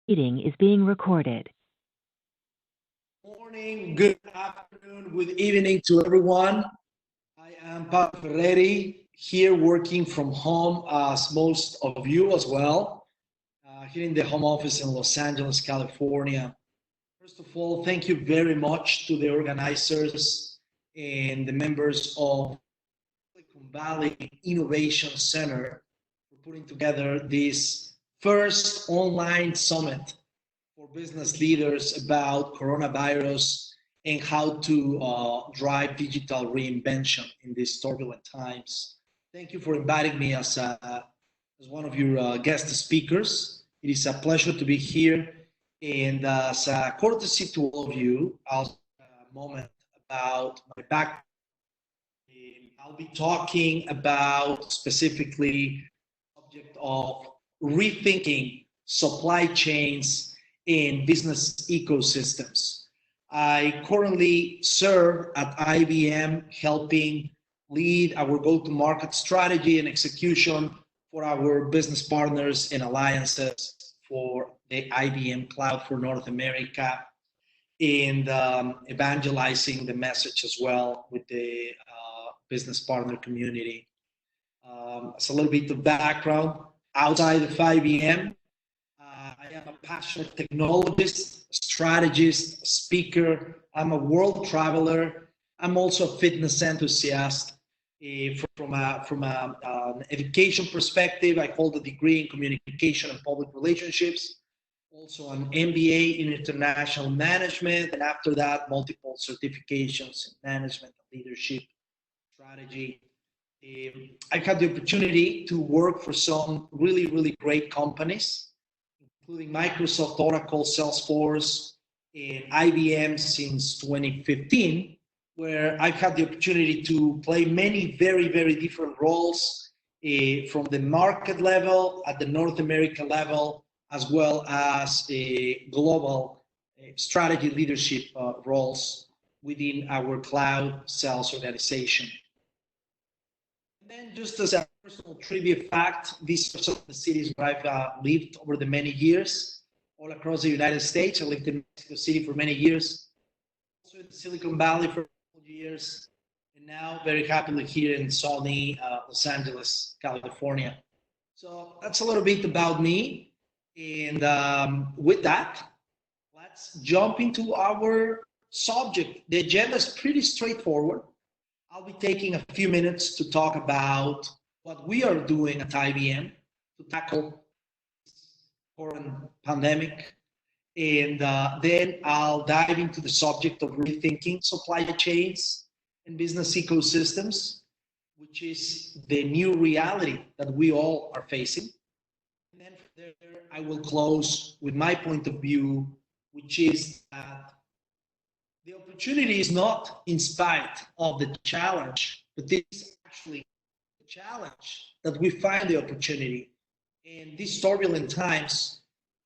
Meeting is being recorded. Morning, good afternoon, good evening to everyone. I am Pablo Ferreri, here working from home as most of you as well, here in the home office in Los Angeles, California. First of all, thank you very much to the organizers and the members of Silicon Valley Innovation Center for putting together this first online summit for business leaders about coronavirus and how to drive digital reinvention in these turbulent times. Thank you for inviting me as one of your guest speakers. It is a pleasure to be here. And as a courtesy to all of you, I'll say a moment about my background. I'll be talking about specifically the subject of rethinking supply chains in business ecosystems. I currently serve at IBM helping lead our go-to-market strategy and execution for our business partners and alliances for the IBM Cloud for North America and evangelizing the message as well with the business partner community. It's a little bit of background. Outside of IBM, I am a passionate technologist, strategist, speaker. I'm a world traveler. I'm also a fitness enthusiast. From an education perspective, I hold a degree in communication and public relationships, also an MBA in international management, and after that, multiple certifications in management and leadership strategy. I've had the opportunity to work for some really, really great companies, including Microsoft, Oracle, Salesforce, and IBM since 2015, where I've had the opportunity to play many very, very different roles from the market level, at the North American level, as well as global strategy leadership roles within our cloud sales organization. And then just as a personal trivia fact, these are some of the cities where I've lived over the many years, all across the United States. I lived in Mexico City for many years, also in Silicon Valley for years, and now very happily here in sunny Los Angeles, California. So that's a little bit about me. And with that, let's jump into our subject. The agenda is pretty straightforward. I'll be taking a few minutes to talk about what we are doing at IBM to tackle this current pandemic. And then I'll dive into the subject of rethinking supply chains and business ecosystems, which is the new reality that we all are facing. And then from there, I will close with my point of view, which is that the opportunity is not in spite of the challenge, but this is actually the challenge that we find the opportunity. And these turbulent times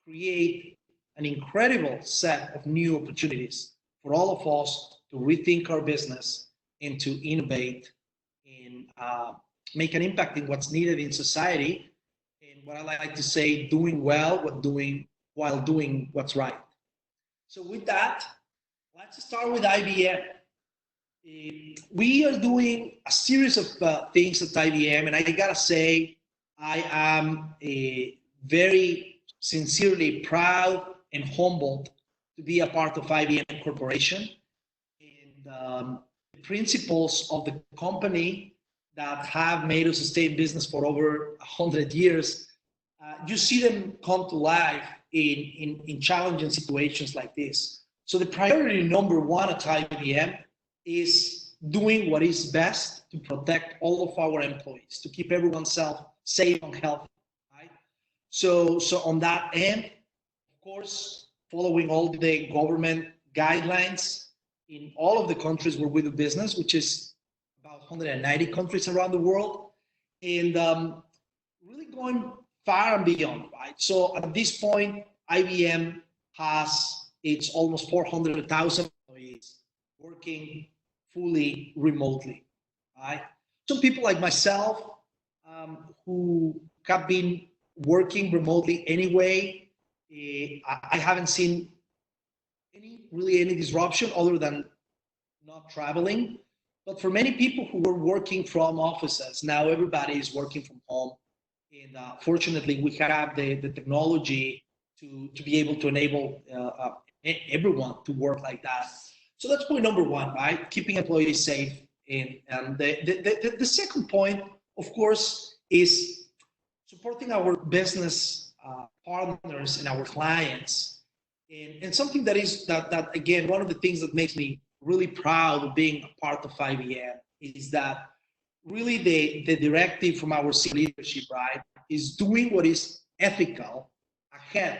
create an incredible set of new opportunities for all of us to rethink our business and to innovate and make an impact in what's needed in society. And what I like to say, doing well while doing what's right. So with that, let's start with IBM. We are doing a series of things at IBM, and I gotta say, I am very sincerely proud and humbled to be a part of IBM Corporation. And the principles of the company that have made us stay in business for over 100 years, you see them come to life in challenging situations like this. So the priority number one at IBM is doing what is best to protect all of our employees, to keep everyone safe and healthy, right? So on that end, of course, following all the government guidelines in all of the countries where we do business, which is about 190 countries around the world, and really going far and beyond, right? So at this point, IBM has its almost 400,000 employees working fully remotely, right? Some people like myself who have been working remotely anyway, I haven't seen any disruption other than not traveling. But for many people who were working from offices, now everybody is working from home. And fortunately, we have the technology to be able to enable everyone to work like that. So that's point number one, right? Keeping employees safe. And the second point, of course, is supporting our business partners and our clients. And something that again, one of the things that makes me really proud of being a part of IBM is that really the directive from our senior leadership, right, is doing what is ethical ahead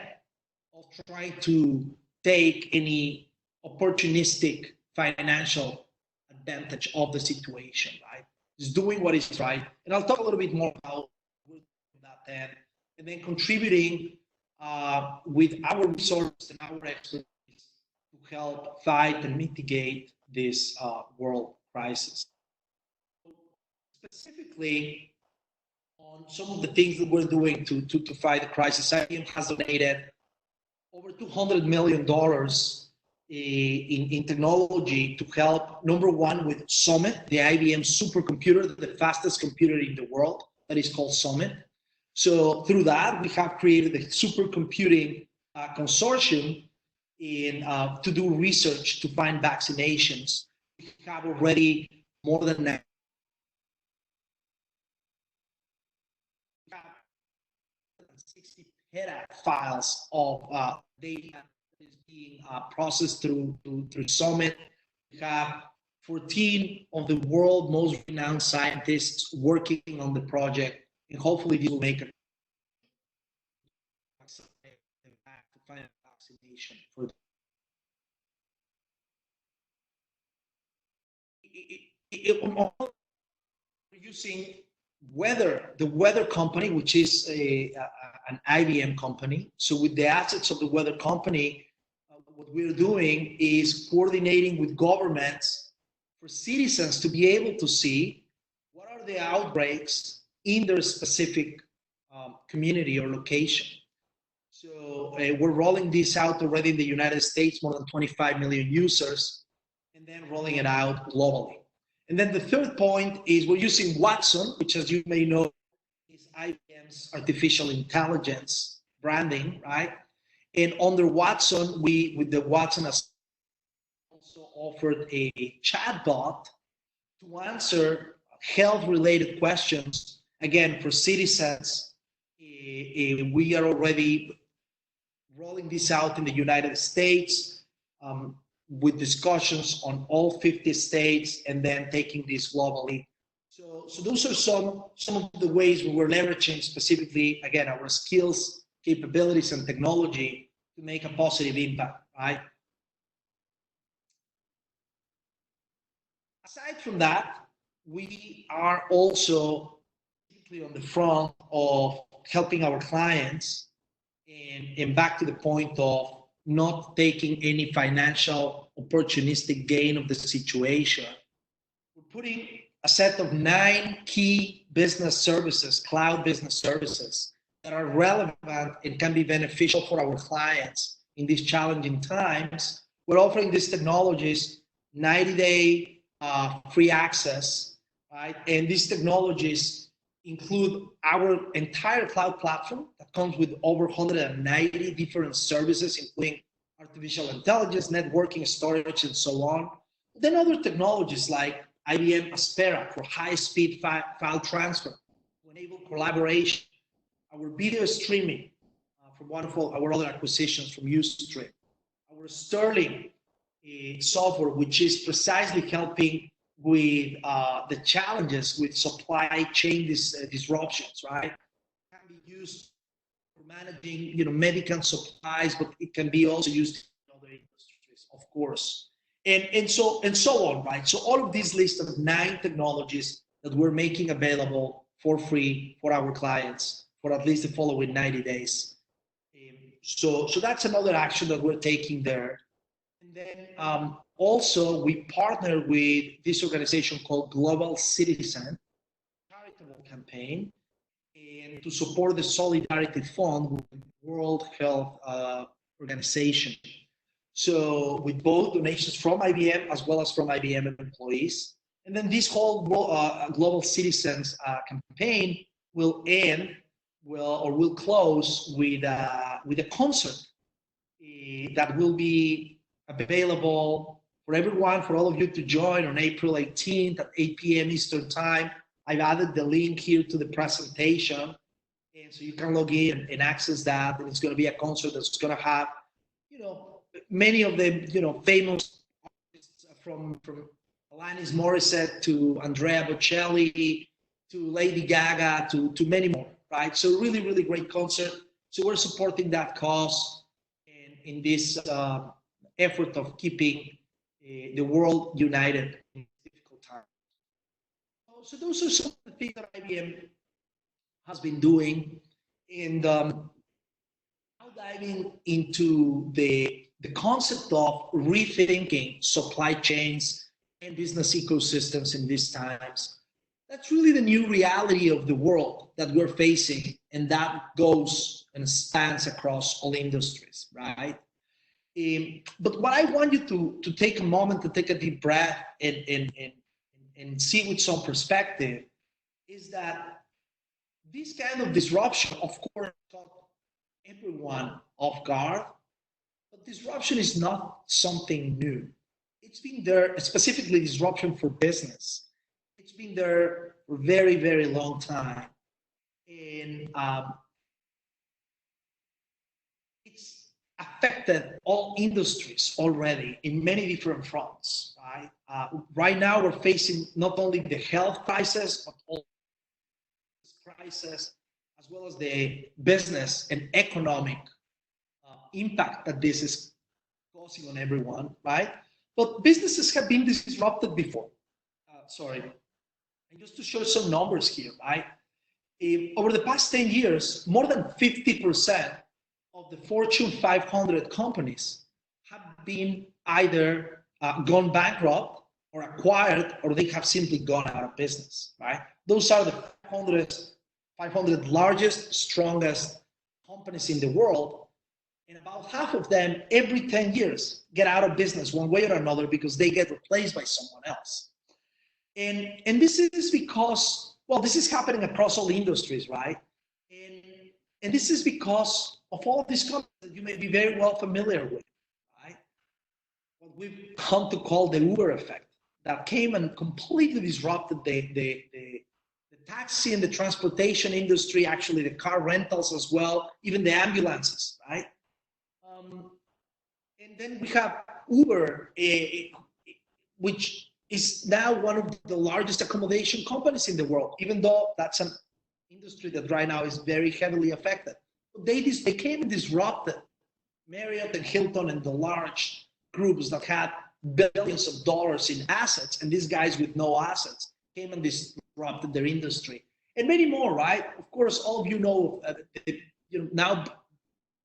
of trying to take any opportunistic financial advantage of the situation, right? Is doing what is right. And I'll talk a little bit more about that and then contributing with our resources and our expertise to help fight and mitigate this world crisis. Specifically, on some of the things that we're doing to fight the crisis, IBM has donated over $200 million in technology to help, number one, with Summit, the IBM supercomputer, the fastest computer in the world, that is called Summit. So through that, we have created a supercomputing consortium to do research to find vaccinations. We have already more than 60 peta files of data that is being processed through Summit. We have 14 of the world's most renowned scientists working on the project, and hopefully this will make a to find a vaccination for using the weather company, which is an IBM company. So with the assets of the weather company, what we're doing is coordinating with governments for citizens to be able to see what are the outbreaks in their specific community or location. So we're rolling this out already in the United States, more than 25 million users, and then rolling it out globally. And then the third point is we're using Watson, which, as you may know, is IBM's artificial intelligence branding, right? And under Watson, with the Watson also offered a chatbot to answer health-related questions, again, for citizens. We are already rolling this out in the United States with discussions on all 50 states and then taking this globally. So those are some of the ways we were leveraging specifically, again, our skills, capabilities, and technology to make a positive impact, right? Aside from that, we are also on the front of helping our clients and back to the point of not taking any financial opportunistic gain of the situation. We're putting a set of 9 key business services, cloud business services, that are relevant and can be beneficial for our clients in these challenging times. We're offering these technologies 90-day free access, right? And these technologies include our entire cloud platform that comes with over 190 different services, including artificial intelligence, networking, storage, and so on. Then other technologies like IBM Aspera for high-speed file transfer to enable collaboration, our video streaming from one of our other acquisitions from Ustream, our Sterling software, which is precisely helping with the challenges with supply chain disruptions, right? It can be used for managing, medical supplies, but it can be also used in other industries, of course, and so on, right? So all of these list of 9 technologies that we're making available for free for our clients for at least the following 90 days. So that's another action that we're taking there. And then also we partner with this organization called Global Citizen charitable campaign and to support the Solidarity Fund with the World Health Organization. So with both donations from IBM as well as from IBM employees. And then this whole Global Citizens campaign will close with a concert that will be available for everyone, for all of you to join on April 18th at 8 p.m. Eastern Time. I've added the link here to the presentation, and so you can log in and access that. And it's going to be a concert that's going to have, many of the, famous artists from Alanis Morissette to Andrea Bocelli to Lady Gaga to many more, right? So really, really great concert. So we're supporting that cause in this effort of keeping the world united in difficult times. So those are some of the things that IBM has been doing. And now diving into the concept of rethinking supply chains and business ecosystems in these times. That's really the new reality of the world that we're facing, and that goes and spans across all industries, right? But what I want you to take a moment to take a deep breath and see with some perspective is that this kind of disruption, of course, caught everyone off guard, but disruption is not something new. It's been there, specifically disruption for business. It's been there for a very, very long time. And it's affected all industries already in many different fronts, right? Right now, we're facing not only the health crisis, but also the crisis, as well as the business and economic impact that this is causing on everyone, right? But businesses have been disrupted before. And just to show some numbers here, right? Over the past 10 years, more than 50% of the Fortune 500 companies have been either gone bankrupt or acquired, or they have simply gone out of business, right? Those are the 500 largest, strongest companies in the world. And about half of them, every 10 years, get out of business one way or another because they get replaced by someone else. And this is because, well, this is happening across all industries, right? And this is because of all of these companies that you may be very well familiar with, right? What we've come to call the Uber effect, that came and completely disrupted the taxi and the transportation industry, actually the car rentals as well, even the ambulances, right? And then we have Uber, which is now one of the largest accommodation companies in the world, even though that's an industry that right now is very heavily affected. But they came and disrupted Marriott and Hilton and the large groups that had billions of dollars in assets, and these guys with no assets came and disrupted their industry. And many more, right? Of course, all of you know, now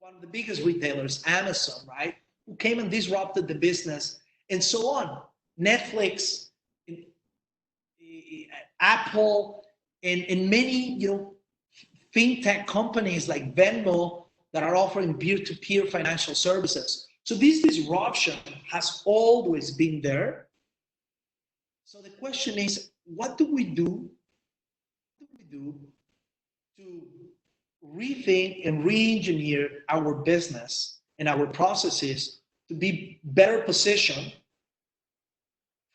one of the biggest retailers, Amazon, right? Who came and disrupted the business, and so on. Netflix, Apple, and many, fintech companies like Venmo that are offering peer-to-peer financial services. So this disruption has always been there. So the question is, what do we do? What do we do to rethink and re-engineer our business and our processes to be better positioned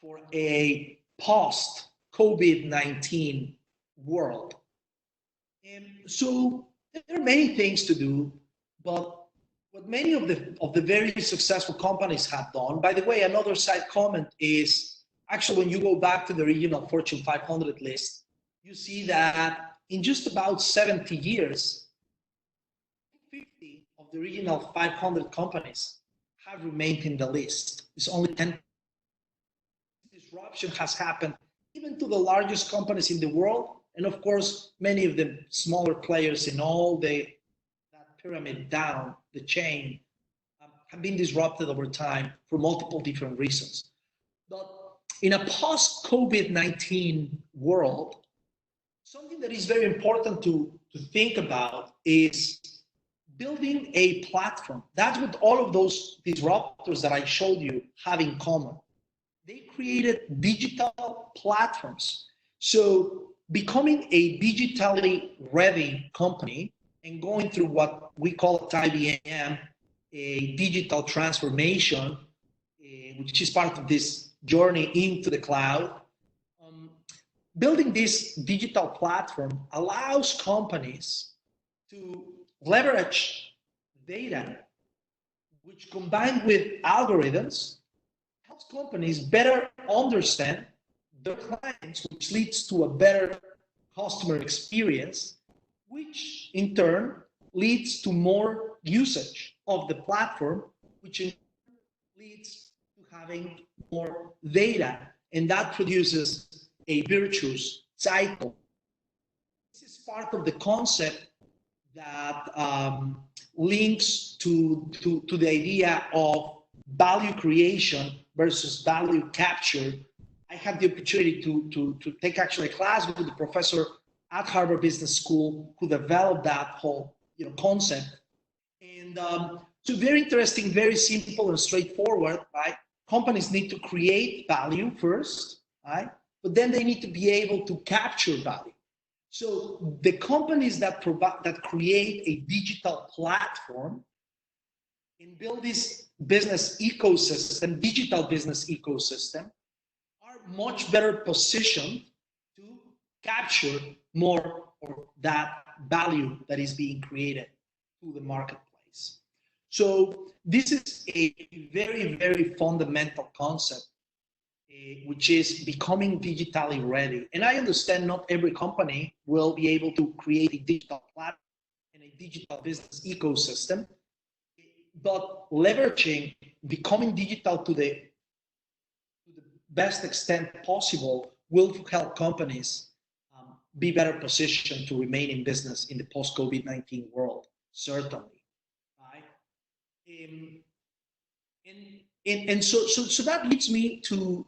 for a post-COVID-19 world? And so there are many things to do, but what many of the very successful companies have done, by the way, another side comment is actually when you go back to the original Fortune 500 list, you see that in just about 70 years, 50 of the original 500 companies have remained in the list. It's only 10. Disruption has happened even to the largest companies in the world, and of course, many of the smaller players in all that pyramid down the chain have been disrupted over time for multiple different reasons. But in a post-COVID-19 world, something that is very important to think about is building a platform. That's what all of those disruptors that I showed you have in common. They created digital platforms. So becoming a digitally ready company and going through what we call at IBM a digital transformation, which is part of this journey into the cloud. Building this digital platform allows companies to leverage data, which combined with algorithms, helps companies better understand their clients, which leads to a better customer experience, which in turn leads to more usage of the platform, which in turn leads to having more data, and that produces a virtuous cycle. This is part of the concept that links to the idea of value creation versus value capture. I had the opportunity to take actually a class with the professor at Harvard Business School who developed that whole concept. And so very interesting, very simple and straightforward, right? Companies need to create value first, right? But then they need to be able to capture value. So the companies that create a digital platform and build this business ecosystem, digital business ecosystem, are much better positioned to capture more of that value that is being created through the marketplace. So this is a very, very fundamental concept, which is becoming digitally ready. And I understand not every company will be able to create a digital platform and a digital business ecosystem, but leveraging, becoming digital to the best extent possible will help companies be better positioned to remain in business in the post-COVID-19 world, certainly. Right? And so that leads me to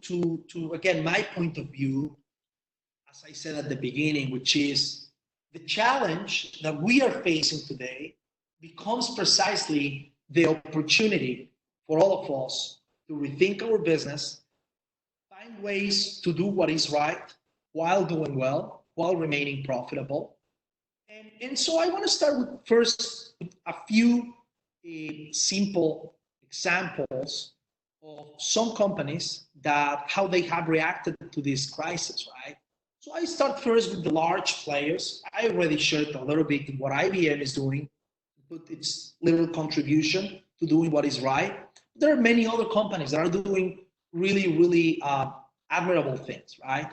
again, my point of view, as I said at the beginning, which is the challenge that we are facing today becomes precisely the opportunity for all of us to rethink our business, find ways to do what is right while doing well, while remaining profitable. And so I want to start with first a few simple examples of some companies that how they have reacted to this crisis, right? So I start first with the large players. I already shared a little bit what IBM is doing, put its little contribution to doing what is right. There are many other companies that are doing really, really admirable things, right?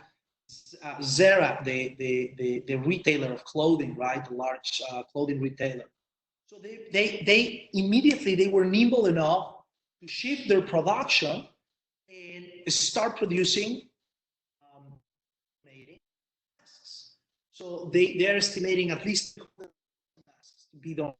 Zara, the retailer of clothing, right? The large clothing retailer. So they immediately, they were nimble enough to shift their production and start producing masks. So they're estimating at least masks to be done.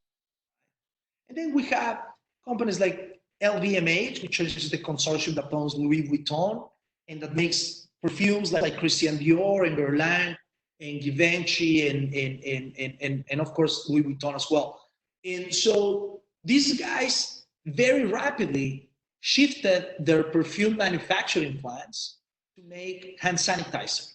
And then we have companies like LVMH, which is the consortium that owns Louis Vuitton and that makes perfumes like Christian Dior and Guerlain and Givenchy and of course Louis Vuitton as well. And so these guys very rapidly shifted their perfume manufacturing plants to make hand sanitizer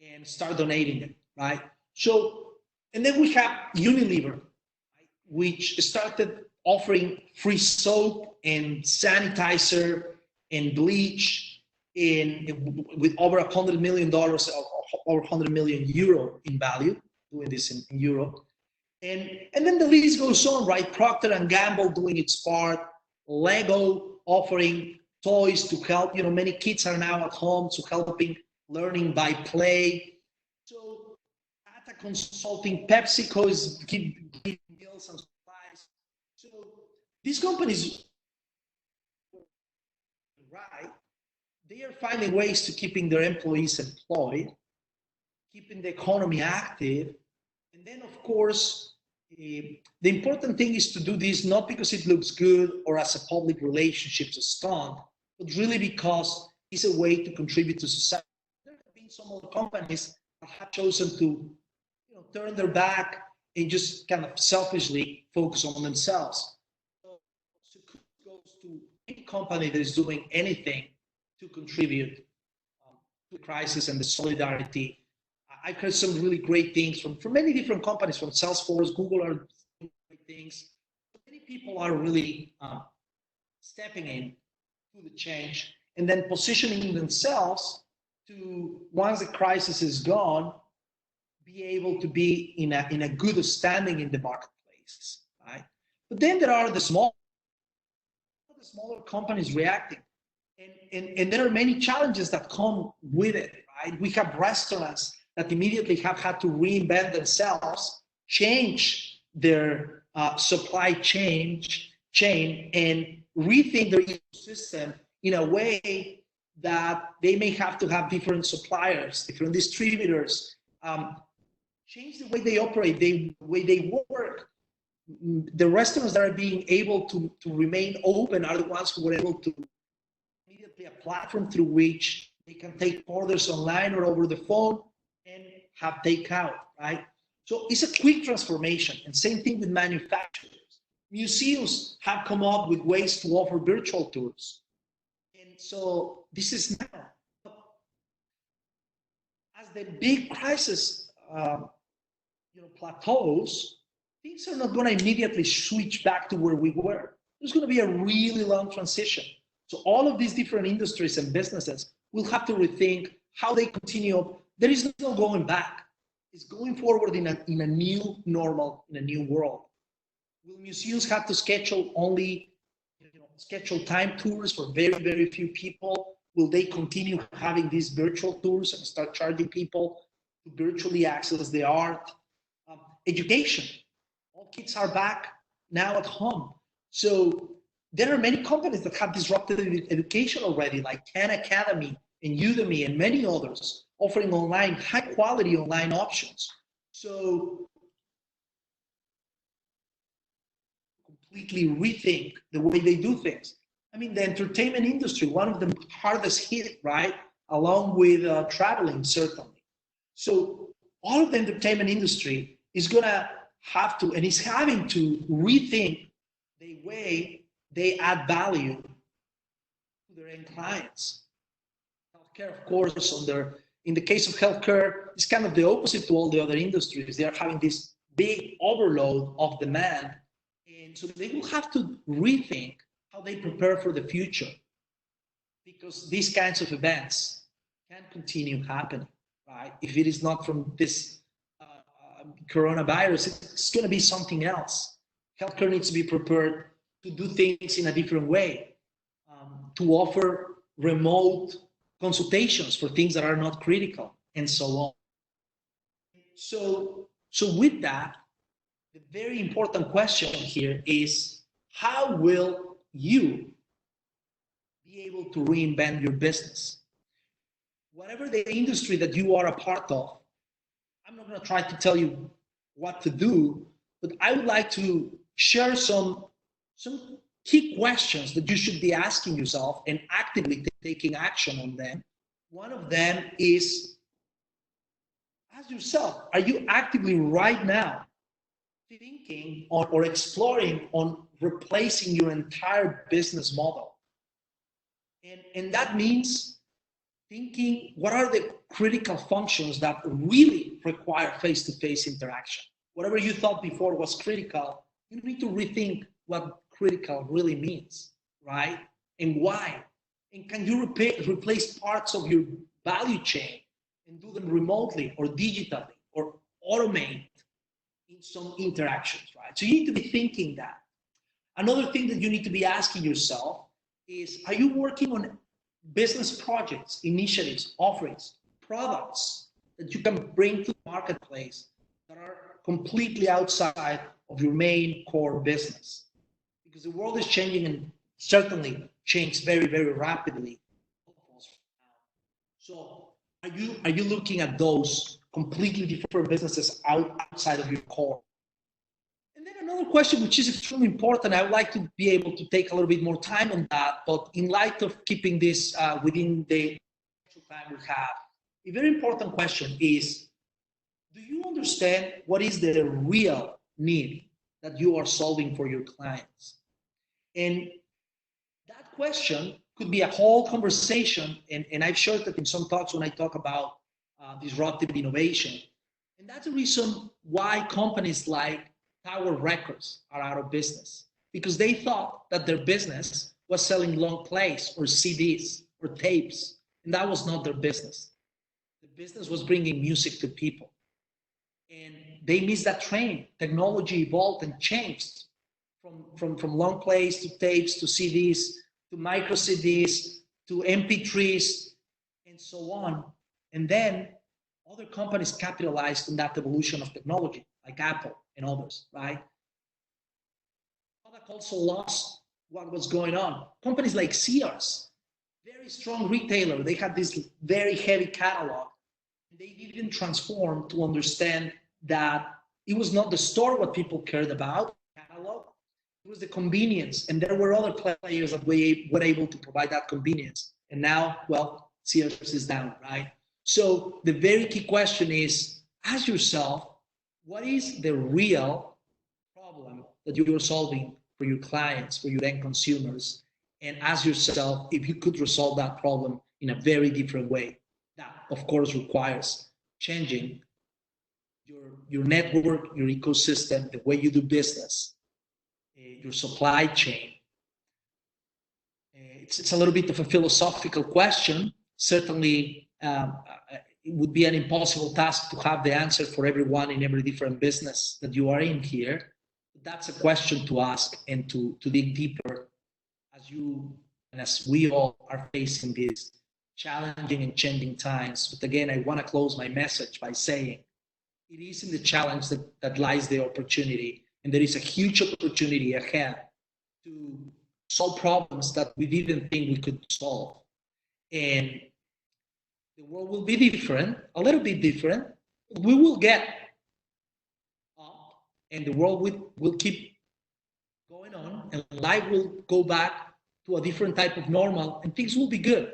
and start donating them, right? So, and then we have Unilever, right, which started offering free soap and sanitizer and bleach with over $100 million, over 100 million euro in value, doing this in Europe. And then the list goes on, right? Procter & Gamble doing its part, Lego offering toys to help, many kids are now at home, so helping learning by play. So Tata Consulting, PepsiCo is giving deals and supplies. So these companies, right, they are finding ways to keeping their employees employed, keeping the economy active, and then of course, the important thing is to do this not because it looks good or as a public relationships stunt, but really because it's a way to contribute to society. There have been some other companies that have chosen to turn their back and just kind of selfishly focus on themselves. So kudos goes to any company that is doing anything to contribute to the crisis and the solidarity. I've heard some really great things from many different companies, from Salesforce, Google are doing great things. Many people are really stepping in to the change and then positioning themselves to, once the crisis is gone, be able to be in a good standing in the marketplace, right? But then there are the smaller companies reacting, and there are many challenges that come with it, right? We have restaurants that immediately have had to reinvent themselves, change their supply chain, and rethink their ecosystem in a way that they may have to have different suppliers, different distributors, change the way they operate, the way they work. The restaurants that are being able to remain open are the ones who were able to immediately a platform through which they can take orders online or over the phone and have takeout, right? So it's a quick transformation, and same thing with manufacturers. Museums have come up with ways to offer virtual tours. And so this is now, as the big crisis plateaus, things are not going to immediately switch back to where we were. There's going to be a really long transition. So all of these different industries and businesses will have to rethink how they continue. There is no going back. It's going forward in a new normal, in a new world. Will museums have to schedule only scheduled time tours for very, very few people? Will they continue having these virtual tours and start charging people to virtually access the art? Education. All kids are back now at home. So there are many companies that have disrupted education already, like Khan Academy and Udemy and many others, offering online, high quality online options. So completely rethink the way they do things. I mean, the entertainment industry, one of the hardest hit, right? Along with traveling, certainly. So all of the entertainment industry is going to have to, and is having to rethink the way they add value to their end clients. Healthcare, of course, in the case of healthcare, it's kind of the opposite to all the other industries. They are having this big overload of demand. And so they will have to rethink how they prepare for the future, because these kinds of events can't continue happening, right? If it is not from this coronavirus, it's going to be something else. Healthcare needs to be prepared to do things in a different way, to offer remote consultations for things that are not critical, and so on. So with that, the very important question here is, how will you be able to reinvent your business? Whatever the industry that you are a part of, I'm not going to try to tell you what to do, but I would like to share some key questions that you should be asking yourself and actively taking action on them. One of them is, ask yourself, are you actively right now thinking or exploring on replacing your entire business model? And that means thinking, what are the critical functions that really require face-to-face interaction? Whatever you thought before was critical, you need to rethink what critical really means, right? And why? And can you replace parts of your value chain and do them remotely or digitally or automate in some interactions, right? So you need to be thinking that. Another thing that you need to be asking yourself is, are you working on business projects, initiatives, offerings, products that you can bring to the marketplace that are completely outside of your main core business? Because the world is changing, and certainly changed very, very rapidly. So are you looking at those completely different businesses outside of your core? And then another question, which is extremely important, I would like to be able to take a little bit more time on that, but in light of keeping this within the time we have, a very important question is, do you understand what is the real need that you are solving for your clients? And that question could be a whole conversation, and I've shared that in some talks when I talk about disruptive innovation. And that's the reason why companies like Tower Records are out of business, because they thought that their business was selling long plays or CDs or tapes, and that was not their business. The business was bringing music to people. And they missed that train. Technology evolved and changed from long plays to tapes to CDs to micro CDs to MP3s and so on. And then other companies capitalized on that evolution of technology, like Apple and others, right? Product also lost what was going on. Companies like Sears, very strong retailer, they had this very heavy catalog. They didn't transform to understand that it was not the store what people cared about, catalog. It was the convenience, and there were other players that were able to provide that convenience. And now, well, Sears is down, right? So the very key question is, ask yourself, what is the real problem that you're solving for your clients, for your end consumers? And ask yourself if you could resolve that problem in a very different way. That, of course, requires changing your network, your ecosystem, the way you do business, your supply chain. It's a little bit of a philosophical question. Certainly, it would be an impossible task to have the answer for everyone in every different business that you are in here. But that's a question to ask and to dig deeper as you and as we all are facing these challenging and changing times. But again, I want to close my message by saying it is in the challenge that lies the opportunity. And there is a huge opportunity ahead to solve problems that we didn't think we could solve. And the world will be different, a little bit different. We will get up and the world will keep going on and life will go back to a different type of normal and things will be good.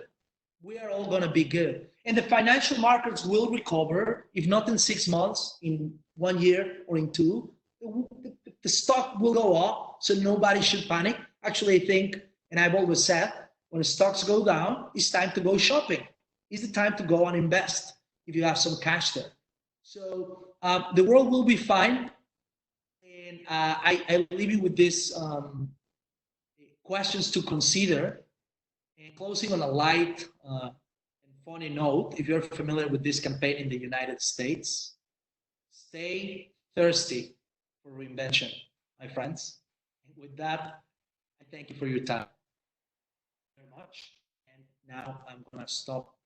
We are all going to be good. And the financial markets will recover, if not in 6 months, in 1 year or in 2. The stock will go up, so nobody should panic. Actually, I think, and I've always said, when the stocks go down, it's time to go shopping. It's the time to go and invest if you have some cash there. So the world will be fine. And I leave you with these questions to consider. And closing on a light and funny note, if you're familiar with this campaign in the United States, stay thirsty for reinvention, my friends. And with that, I thank you for your time very much. And now I'm going to stop